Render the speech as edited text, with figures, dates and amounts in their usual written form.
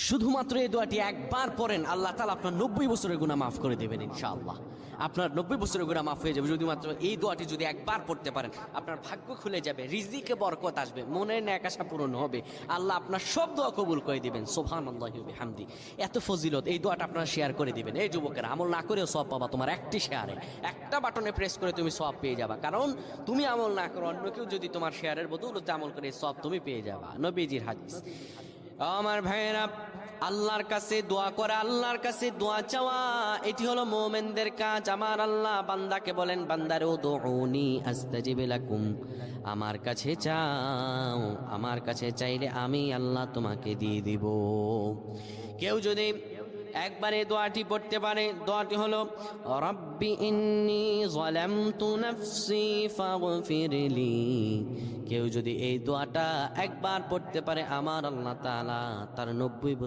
শুধুমাত্র এই দোয়াটি একবার পড়েন, আল্লাহ তাআলা আপনার 90 বছরের গুনাহ মাফ করে দেবেন ইনশাআল্লাহ। আপনার 90 বছরের গুনাহ মাফ হয়ে যাবে শুধুমাত্র এই দোয়াটি যদি একবার পড়তে পারেন। আপনার ভাগ্য খুলে যাবে, রিজিকে বরকত আসবে, মনের ন্যাক আশা পূরণ হবে, আল্লাহ আপনার সব দোয়া কবুল করে দিবেন। সুবহানাল্লাহি ওয়া বিহামদি। এত ফজিলত, এই দোয়াটা আপনারা শেয়ার করে দিবেন। এই যুবকেরা, আমল না করেও সওয়াব পাবা। তোমার একটি শেয়ারে, একটা বাটনে প্রেস করে তুমি সওয়াব পেয়ে যাবা। কারণ তুমি আমল না করো, অন্য কেউ যদি তোমার শেয়ারের বদৌলতে আমল করে, সওয়াব তুমি পেয়ে যাবা। নবীজির হাদিস। আমার ভাইয়েরা, আল্লাহর কাছে দোয়া করা, আল্লাহর কাছে দোয়া চাওয়া, এটি হলো মুমিনদের কাজ। আমার আল্লাহ বান্দাকে বলেন, বান্দারে উদউনি আস্তাজিব লাকুম, আমার কাছে চাও, আমার কাছে চাইলে আমি আল্লাহ তোমাকে দিয়ে দিব। কেউ যদি একবারে দোয়াটি পড়তে পারে, দোয়াটি হলো রব্বি ইন্নী যালামতু নাফসি ফাগফিরলি। কেউ যদি এই দোয়াটা একবার পড়তে পারে, আমার আল্লাহ তাআলা তার 90